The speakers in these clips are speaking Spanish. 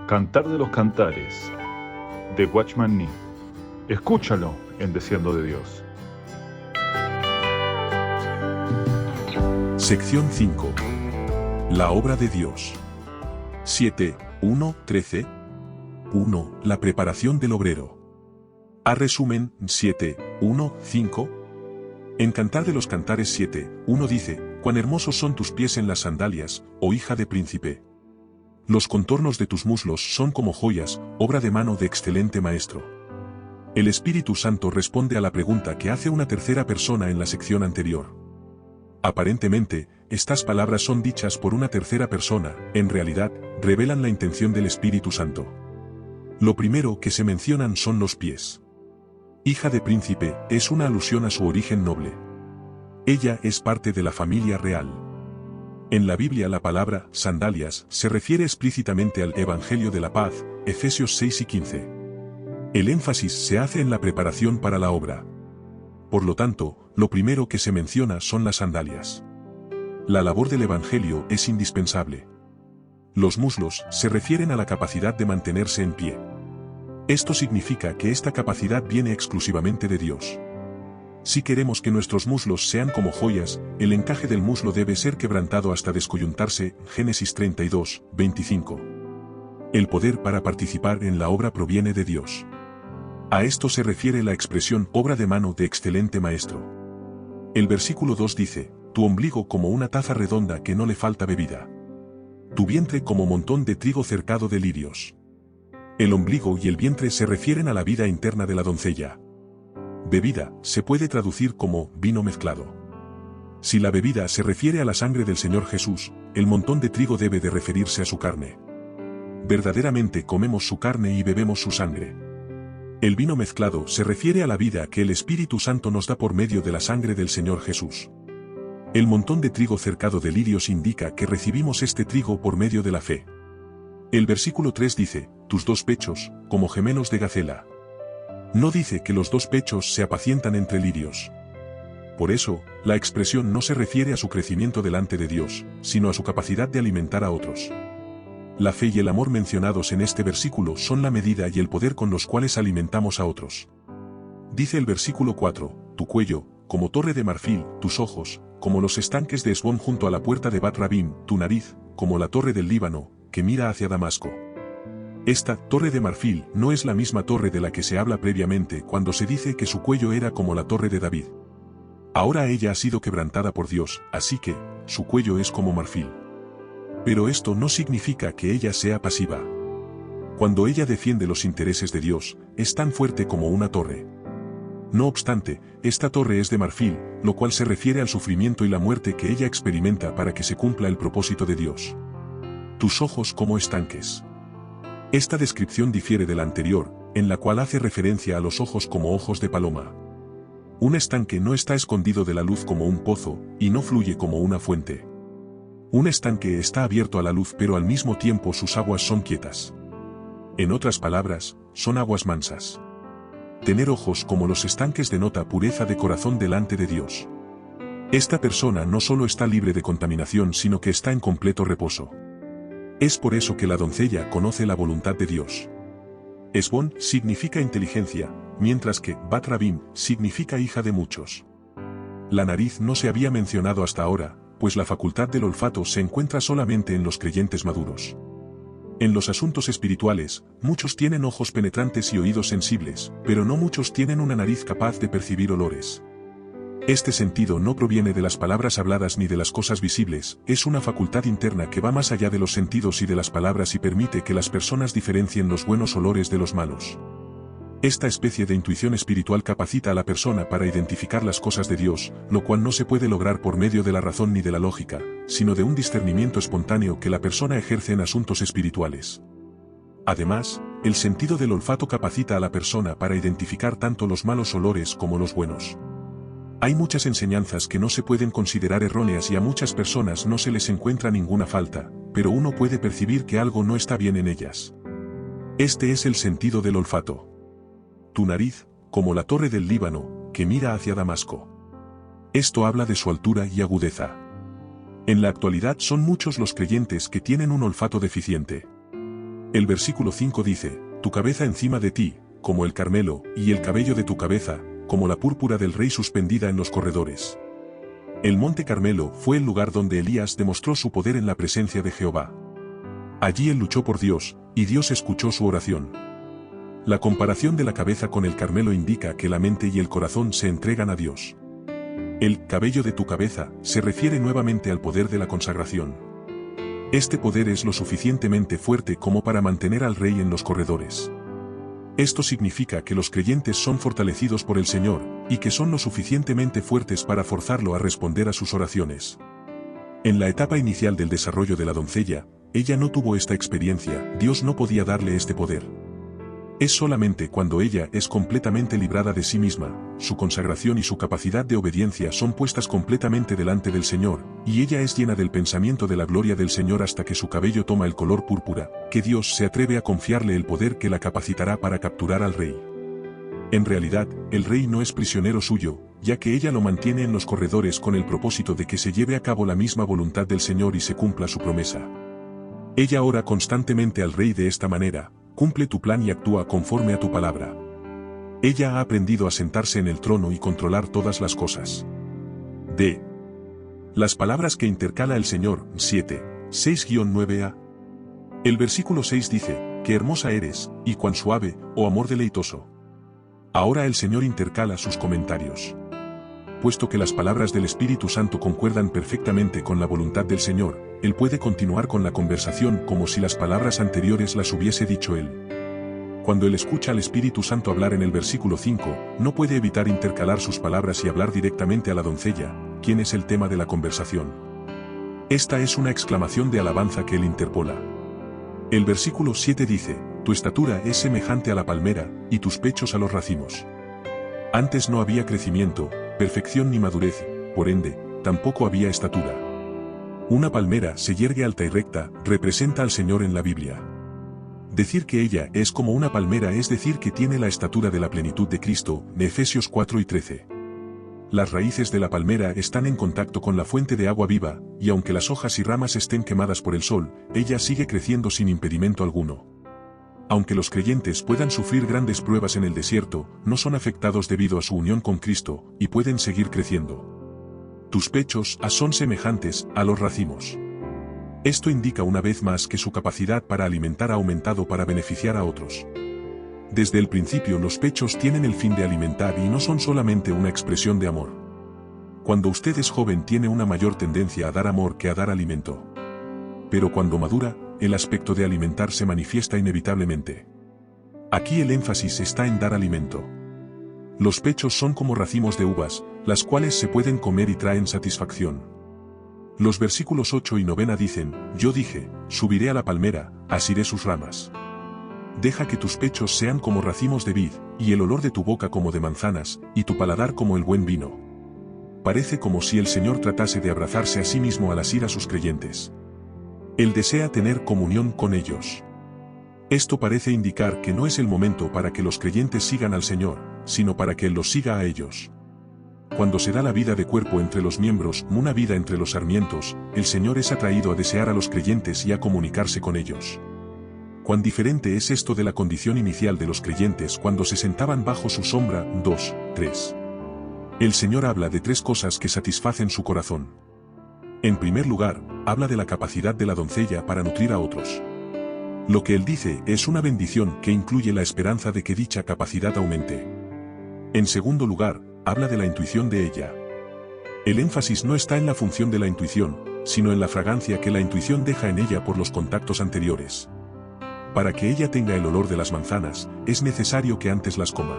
Cantar de los Cantares, de Watchman Nee. Escúchalo en Desierto de Dios. Sección 5. La obra de Dios. 7, 1, 13. 1. La preparación del obrero. A resumen, 7, 1, 5. En Cantar de los Cantares 7, 1 dice, «Cuán hermosos son tus pies en las sandalias, oh hija de príncipe. Los contornos de tus muslos son como joyas, obra de mano de excelente maestro». El Espíritu Santo responde a la pregunta que hace una tercera persona en la sección anterior. Aparentemente, estas palabras son dichas por una tercera persona, en realidad, revelan la intención del Espíritu Santo. Lo primero que se mencionan son los pies. Hija de príncipe es una alusión a su origen noble. Ella es parte de la familia real. En la Biblia la palabra sandalias se refiere explícitamente al Evangelio de la Paz, Efesios 6 y 15. El énfasis se hace en la preparación para la obra. Por lo tanto, lo primero que se menciona son las sandalias. La labor del Evangelio es indispensable. Los muslos se refieren a la capacidad de mantenerse en pie. Esto significa que esta capacidad viene exclusivamente de Dios. Si queremos que nuestros muslos sean como joyas, el encaje del muslo debe ser quebrantado hasta descoyuntarse, Génesis 32, 25. El poder para participar en la obra proviene de Dios. A esto se refiere la expresión obra de mano de excelente maestro. El versículo 2 dice, tu ombligo como una taza redonda que no le falta bebida. Tu vientre como montón de trigo cercado de lirios. El ombligo y el vientre se refieren a la vida interna de la doncella. Bebida se puede traducir como vino mezclado. Si la bebida se refiere a la sangre del Señor Jesús, el montón de trigo debe de referirse a su carne. Verdaderamente comemos su carne y bebemos su sangre. El vino mezclado se refiere a la vida que el Espíritu Santo nos da por medio de la sangre del Señor Jesús. El montón de trigo cercado de lirios indica que recibimos este trigo por medio de la fe. El versículo 3 dice, tus dos pechos, como gemelos de gacela. No dice que los dos pechos se apacientan entre lirios. Por eso, la expresión no se refiere a su crecimiento delante de Dios, sino a su capacidad de alimentar a otros. La fe y el amor mencionados en este versículo son la medida y el poder con los cuales alimentamos a otros. Dice el versículo 4, tu cuello, como torre de marfil, tus ojos, como los estanques de Hesbón junto a la puerta de Bat Rabim, tu nariz, como la torre del Líbano, que mira hacia Damasco. Esta torre de marfil no es la misma torre de la que se habla previamente cuando se dice que su cuello era como la torre de David. Ahora ella ha sido quebrantada por Dios, así que, su cuello es como marfil. Pero esto no significa que ella sea pasiva. Cuando ella defiende los intereses de Dios, es tan fuerte como una torre. No obstante, esta torre es de marfil, lo cual se refiere al sufrimiento y la muerte que ella experimenta para que se cumpla el propósito de Dios. Tus ojos como estanques. Esta descripción difiere de la anterior, en la cual hace referencia a los ojos como ojos de paloma. Un estanque no está escondido de la luz como un pozo, y no fluye como una fuente. Un estanque está abierto a la luz pero al mismo tiempo sus aguas son quietas. En otras palabras, son aguas mansas. Tener ojos como los estanques denota pureza de corazón delante de Dios. Esta persona no solo está libre de contaminación sino que está en completo reposo. Es por eso que la doncella conoce la voluntad de Dios. Hesbón significa inteligencia, mientras que Bat Rabim significa hija de muchos. La nariz no se había mencionado hasta ahora, pues la facultad del olfato se encuentra solamente en los creyentes maduros. En los asuntos espirituales, muchos tienen ojos penetrantes y oídos sensibles, pero no muchos tienen una nariz capaz de percibir olores. Este sentido no proviene de las palabras habladas ni de las cosas visibles, es una facultad interna que va más allá de los sentidos y de las palabras y permite que las personas diferencien los buenos olores de los malos. Esta especie de intuición espiritual capacita a la persona para identificar las cosas de Dios, lo cual no se puede lograr por medio de la razón ni de la lógica, sino de un discernimiento espontáneo que la persona ejerce en asuntos espirituales. Además, el sentido del olfato capacita a la persona para identificar tanto los malos olores como los buenos. Hay muchas enseñanzas que no se pueden considerar erróneas y a muchas personas no se les encuentra ninguna falta, pero uno puede percibir que algo no está bien en ellas. Este es el sentido del olfato. Tu nariz, como la torre del Líbano, que mira hacia Damasco. Esto habla de su altura y agudeza. En la actualidad son muchos los creyentes que tienen un olfato deficiente. El versículo 5 dice, tu cabeza encima de ti, como el Carmelo, y el cabello de tu cabeza, como la púrpura del rey suspendida en los corredores. El monte Carmelo fue el lugar donde Elías demostró su poder en la presencia de Jehová. Allí él luchó por Dios, y Dios escuchó su oración. La comparación de la cabeza con el Carmelo indica que la mente y el corazón se entregan a Dios. El cabello de tu cabeza se refiere nuevamente al poder de la consagración. Este poder es lo suficientemente fuerte como para mantener al rey en los corredores. Esto significa que los creyentes son fortalecidos por el Señor, y que son lo suficientemente fuertes para forzarlo a responder a sus oraciones. En la etapa inicial del desarrollo de la doncella, ella no tuvo esta experiencia, Dios no podía darle este poder. Es solamente cuando ella es completamente librada de sí misma, su consagración y su capacidad de obediencia son puestas completamente delante del Señor, y ella es llena del pensamiento de la gloria del Señor hasta que su cabello toma el color púrpura, que Dios se atreve a confiarle el poder que la capacitará para capturar al rey. En realidad, el rey no es prisionero suyo, ya que ella lo mantiene en los corredores con el propósito de que se lleve a cabo la misma voluntad del Señor y se cumpla su promesa. Ella ora constantemente al rey de esta manera, cumple tu plan y actúa conforme a tu palabra. Ella ha aprendido a sentarse en el trono y controlar todas las cosas. D. Las palabras que intercala el Señor, 7, 6-9a. El versículo 6 dice, qué hermosa eres, y cuán suave, oh amor deleitoso. Ahora el Señor intercala sus comentarios. Puesto que las palabras del Espíritu Santo concuerdan perfectamente con la voluntad del Señor, Él puede continuar con la conversación como si las palabras anteriores las hubiese dicho Él. Cuando Él escucha al Espíritu Santo hablar en el versículo 5, no puede evitar intercalar sus palabras y hablar directamente a la doncella, quien es el tema de la conversación. Esta es una exclamación de alabanza que Él interpola. El versículo 7 dice, tu estatura es semejante a la palmera, y tus pechos a los racimos. Antes no había crecimiento, perfección ni madurez, por ende, tampoco había estatura. Una palmera se yergue alta y recta, representa al Señor en la Biblia. Decir que ella es como una palmera es decir que tiene la estatura de la plenitud de Cristo, de Efesios 4:13. Las raíces de la palmera están en contacto con la fuente de agua viva, y aunque las hojas y ramas estén quemadas por el sol, ella sigue creciendo sin impedimento alguno. Aunque los creyentes puedan sufrir grandes pruebas en el desierto, no son afectados debido a su unión con Cristo, y pueden seguir creciendo. Tus pechos son semejantes a los racimos. Esto indica una vez más que su capacidad para alimentar ha aumentado para beneficiar a otros. Desde el principio los pechos tienen el fin de alimentar y no son solamente una expresión de amor. Cuando usted es joven tiene una mayor tendencia a dar amor que a dar alimento. Pero cuando madura, el aspecto de alimentar se manifiesta inevitablemente. Aquí el énfasis está en dar alimento. Los pechos son como racimos de uvas, las cuales se pueden comer y traen satisfacción. Los versículos 8 y 9 dicen, yo dije, subiré a la palmera, asiré sus ramas. Deja que tus pechos sean como racimos de vid, y el olor de tu boca como de manzanas, y tu paladar como el buen vino. Parece como si el Señor tratase de abrazarse a sí mismo al asir a sus creyentes. Él desea tener comunión con ellos. Esto parece indicar que no es el momento para que los creyentes sigan al Señor, sino para que Él los siga a ellos. Cuando se da la vida de cuerpo entre los miembros, una vida entre los sarmientos, el Señor es atraído a desear a los creyentes y a comunicarse con ellos. Cuán diferente es esto de la condición inicial de los creyentes cuando se sentaban bajo su sombra. 2, 3. El Señor habla de tres cosas que satisfacen su corazón. En primer lugar, habla de la capacidad de la doncella para nutrir a otros. Lo que Él dice es una bendición que incluye la esperanza de que dicha capacidad aumente. En segundo lugar, habla de la intuición de ella. El énfasis no está en la función de la intuición, sino en la fragancia que la intuición deja en ella por los contactos anteriores. Para que ella tenga el olor de las manzanas, es necesario que antes las coma.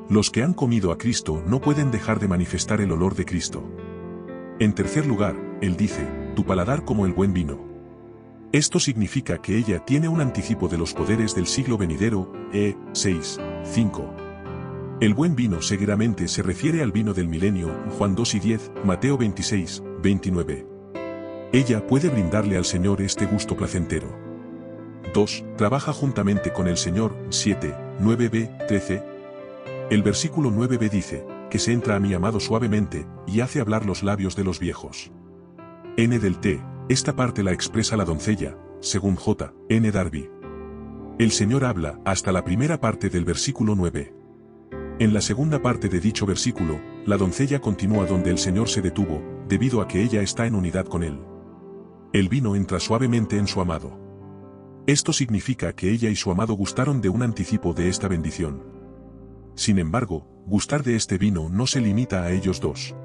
Los que han comido a Cristo no pueden dejar de manifestar el olor de Cristo. En tercer lugar, Él dice, tu paladar como el buen vino. Esto significa que ella tiene un anticipo de los poderes del siglo venidero, 6, 5. El buen vino seguramente se refiere al vino del milenio, Juan 2 y 10, Mateo 26, 29. Ella puede brindarle al Señor este gusto placentero. 2. Trabaja juntamente con el Señor, 7, 9b, 13. El versículo 9b dice, que se entra a mi amado suavemente, y hace hablar los labios de los viejos. N del T, esta parte la expresa la doncella, según J. N. Darby. El Señor habla hasta la primera parte del versículo 9. En la segunda parte de dicho versículo, la doncella continúa donde el Señor se detuvo, debido a que ella está en unidad con Él. El vino entra suavemente en su amado. Esto significa que ella y su amado gustaron de un anticipo de esta bendición. Sin embargo, gustar de este vino no se limita a ellos dos.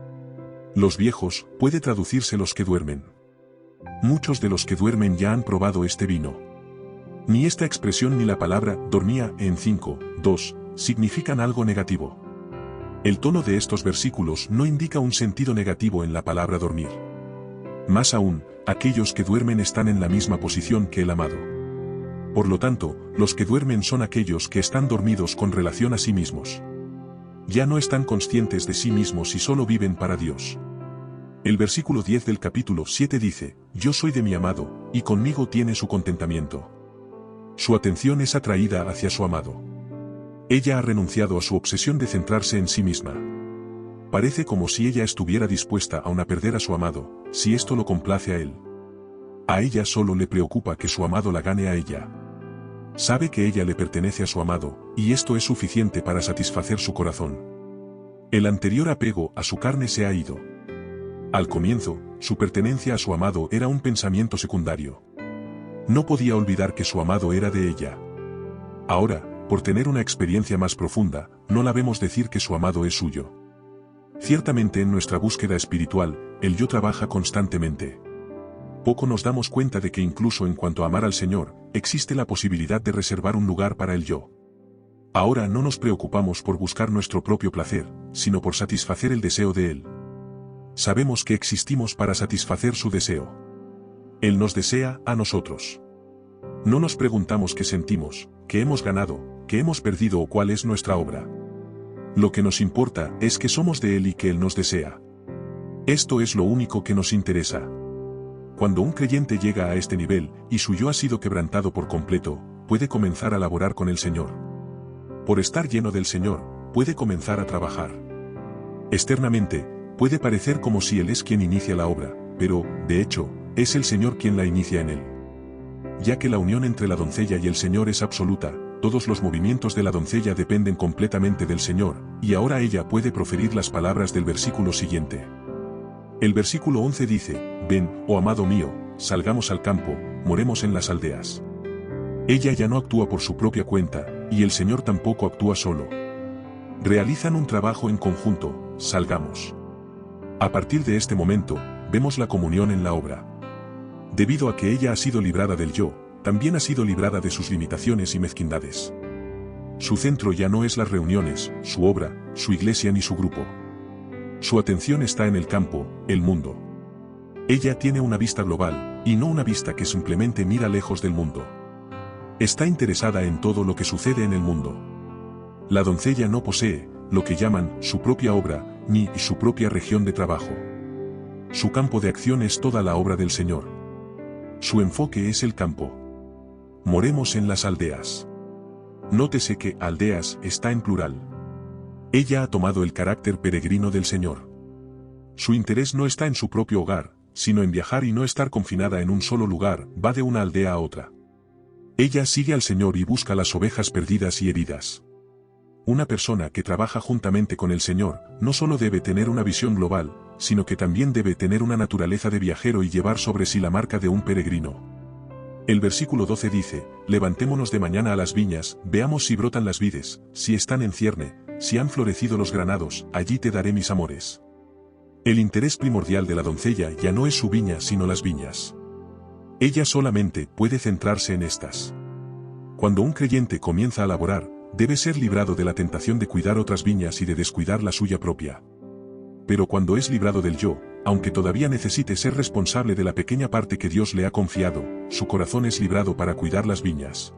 Los viejos, puede traducirse los que duermen. Muchos de los que duermen ya han probado este vino. Ni esta expresión ni la palabra dormía en 5:2 significan algo negativo. El tono de estos versículos no indica un sentido negativo en la palabra dormir. Más aún, aquellos que duermen están en la misma posición que el amado. Por lo tanto, los que duermen son aquellos que están dormidos con relación a sí mismos. Ya no están conscientes de sí mismos y solo viven para Dios. El versículo 10 del capítulo 7 dice, yo soy de mi amado, y conmigo tiene su contentamiento. Su atención es atraída hacia su amado. Ella ha renunciado a su obsesión de centrarse en sí misma. Parece como si ella estuviera dispuesta aún a perder a su amado, si esto lo complace a él. A ella solo le preocupa que su amado la gane a ella. Sabe que ella le pertenece a su amado, y esto es suficiente para satisfacer su corazón. El anterior apego a su carne se ha ido. Al comienzo, su pertenencia a su amado era un pensamiento secundario. No podía olvidar que su amado era de ella. Ahora, por tener una experiencia más profunda, no la vemos decir que su amado es suyo. Ciertamente en nuestra búsqueda espiritual, el yo trabaja constantemente. Poco nos damos cuenta de que incluso en cuanto a amar al Señor, existe la posibilidad de reservar un lugar para el yo. Ahora no nos preocupamos por buscar nuestro propio placer, sino por satisfacer el deseo de Él. Sabemos que existimos para satisfacer su deseo. Él nos desea a nosotros. No nos preguntamos qué sentimos, qué hemos ganado, qué hemos perdido o cuál es nuestra obra. Lo que nos importa es que somos de Él y que Él nos desea. Esto es lo único que nos interesa. Cuando un creyente llega a este nivel, y su yo ha sido quebrantado por completo, puede comenzar a laborar con el Señor. Por estar lleno del Señor, puede comenzar a trabajar. Externamente, puede parecer como si Él es quien inicia la obra, pero, de hecho, es el Señor quien la inicia en él. Ya que la unión entre la doncella y el Señor es absoluta, todos los movimientos de la doncella dependen completamente del Señor, y ahora ella puede proferir las palabras del versículo siguiente. El versículo 11 dice, ven, oh amado mío, salgamos al campo, moremos en las aldeas. Ella ya no actúa por su propia cuenta, y el Señor tampoco actúa solo. Realizan un trabajo en conjunto, salgamos. A partir de este momento, vemos la comunión en la obra. Debido a que ella ha sido librada del yo, también ha sido librada de sus limitaciones y mezquindades. Su centro ya no es las reuniones, su obra, su iglesia ni su grupo. Su atención está en el campo, el mundo. Ella tiene una vista global, y no una vista que simplemente mira lejos del mundo. Está interesada en todo lo que sucede en el mundo. La doncella no posee, lo que llaman, su propia obra, ni su propia región de trabajo. Su campo de acción es toda la obra del Señor. Su enfoque es el campo. Moremos en las aldeas. Nótese que aldeas está en plural. Ella ha tomado el carácter peregrino del Señor. Su interés no está en su propio hogar, sino en viajar y no estar confinada en un solo lugar, va de una aldea a otra. Ella sigue al Señor y busca las ovejas perdidas y heridas. Una persona que trabaja juntamente con el Señor, no solo debe tener una visión global, sino que también debe tener una naturaleza de viajero y llevar sobre sí la marca de un peregrino. El versículo 12 dice, levantémonos de mañana a las viñas, veamos si brotan las vides, si están en cierne, si han florecido los granados, allí te daré mis amores. El interés primordial de la doncella ya no es su viña sino las viñas. Ella solamente puede centrarse en estas. Cuando un creyente comienza a laborar, debe ser librado de la tentación de cuidar otras viñas y de descuidar la suya propia. Pero cuando es librado del yo, aunque todavía necesite ser responsable de la pequeña parte que Dios le ha confiado, su corazón es librado para cuidar las viñas.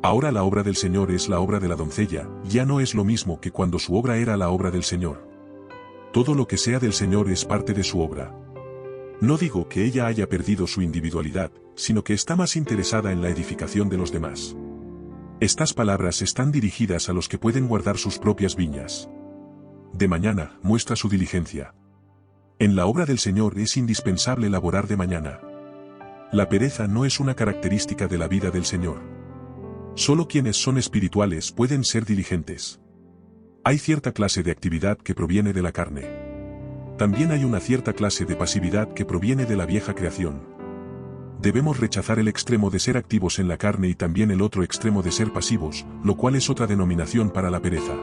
Ahora la obra del Señor es la obra de la doncella, ya no es lo mismo que cuando su obra era la obra del Señor. Todo lo que sea del Señor es parte de su obra. No digo que ella haya perdido su individualidad, sino que está más interesada en la edificación de los demás. Estas palabras están dirigidas a los que pueden guardar sus propias viñas. De mañana, muestra su diligencia. En la obra del Señor es indispensable laborar de mañana. La pereza no es una característica de la vida del Señor. Solo quienes son espirituales pueden ser diligentes. Hay cierta clase de actividad que proviene de la carne. También hay una cierta clase de pasividad que proviene de la vieja creación. Debemos rechazar el extremo de ser activos en la carne y también el otro extremo de ser pasivos, lo cual es otra denominación para la pereza.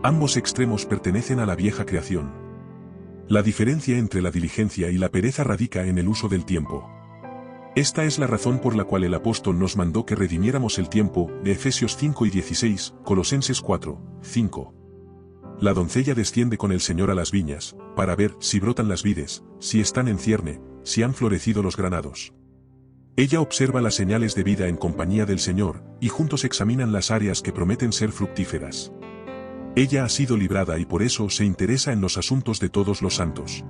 Ambos extremos pertenecen a la vieja creación. La diferencia entre la diligencia y la pereza radica en el uso del tiempo. Esta es la razón por la cual el apóstol nos mandó que redimiéramos el tiempo, de Efesios 5 y 16, Colosenses 4, 5. La doncella desciende con el Señor a las viñas, para ver si brotan las vides, si están en cierne, si han florecido los granados. Ella observa las señales de vida en compañía del Señor, y juntos examinan las áreas que prometen ser fructíferas. Ella ha sido librada y por eso se interesa en los asuntos de todos los santos.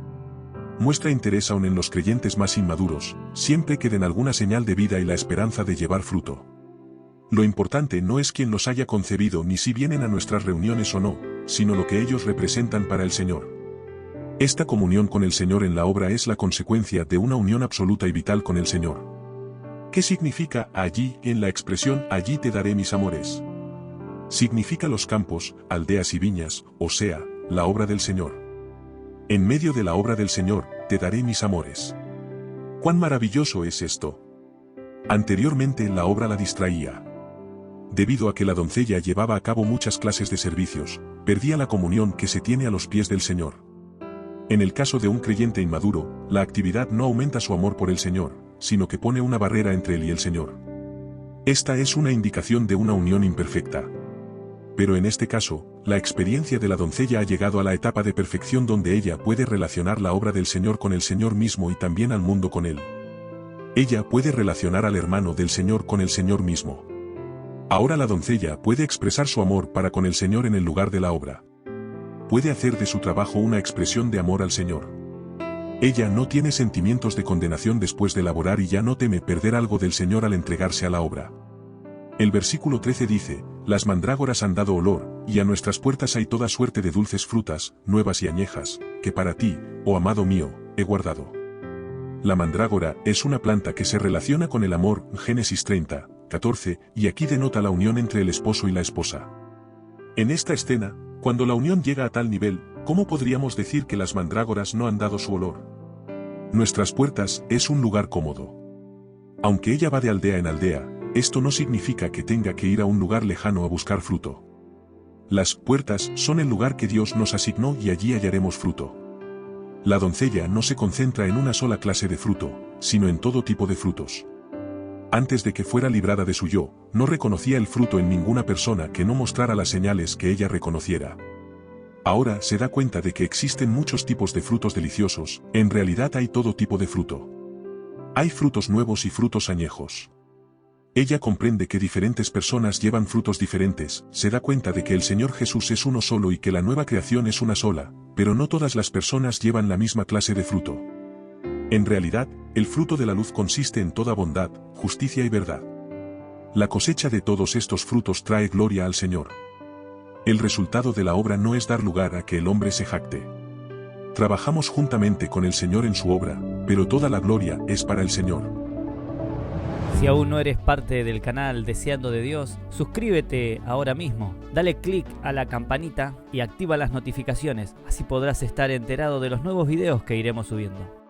Muestra interés aún en los creyentes más inmaduros, siempre que den alguna señal de vida y la esperanza de llevar fruto. Lo importante no es quién los haya concebido ni si vienen a nuestras reuniones o no, sino lo que ellos representan para el Señor. Esta comunión con el Señor en la obra es la consecuencia de una unión absoluta y vital con el Señor. ¿Qué significa allí en la expresión allí te daré mis amores? Significa los campos, aldeas y viñas, o sea, la obra del Señor. En medio de la obra del Señor, te daré mis amores. ¡Cuán maravilloso es esto! Anteriormente la obra la distraía. Debido a que la doncella llevaba a cabo muchas clases de servicios, perdía la comunión que se tiene a los pies del Señor. En el caso de un creyente inmaduro, la actividad no aumenta su amor por el Señor, sino que pone una barrera entre él y el Señor. Esta es una indicación de una unión imperfecta. Pero en este caso, la experiencia de la doncella ha llegado a la etapa de perfección donde ella puede relacionar la obra del Señor con el Señor mismo y también al mundo con él. Ella puede relacionar al hermano del Señor con el Señor mismo. Ahora la doncella puede expresar su amor para con el Señor en el lugar de la obra. Puede hacer de su trabajo una expresión de amor al Señor. Ella no tiene sentimientos de condenación después de laborar y ya no teme perder algo del Señor al entregarse a la obra. El versículo 13 dice, las mandrágoras han dado olor, y a nuestras puertas hay toda suerte de dulces frutas, nuevas y añejas, que para ti, oh amado mío, he guardado. La mandrágora es una planta que se relaciona con el amor, Génesis 30, 14, y aquí denota la unión entre el esposo y la esposa. En esta escena, cuando la unión llega a tal nivel, ¿cómo podríamos decir que las mandrágoras no han dado su olor? Nuestras puertas es un lugar cómodo. Aunque ella va de aldea en aldea, esto no significa que tenga que ir a un lugar lejano a buscar fruto. Las puertas son el lugar que Dios nos asignó y allí hallaremos fruto. La doncella no se concentra en una sola clase de fruto, sino en todo tipo de frutos. Antes de que fuera librada de su yo, no reconocía el fruto en ninguna persona que no mostrara las señales que ella reconociera. Ahora se da cuenta de que existen muchos tipos de frutos deliciosos, en realidad hay todo tipo de fruto. Hay frutos nuevos y frutos añejos. Ella comprende que diferentes personas llevan frutos diferentes, se da cuenta de que el Señor Jesús es uno solo y que la nueva creación es una sola, pero no todas las personas llevan la misma clase de fruto. En realidad, el fruto de la luz consiste en toda bondad, justicia y verdad. La cosecha de todos estos frutos trae gloria al Señor. El resultado de la obra no es dar lugar a que el hombre se jacte. Trabajamos juntamente con el Señor en su obra, pero toda la gloria es para el Señor. Si aún no eres parte del canal Deseando de Dios, suscríbete ahora mismo, dale clic a la campanita y activa las notificaciones, así podrás estar enterado de los nuevos videos que iremos subiendo.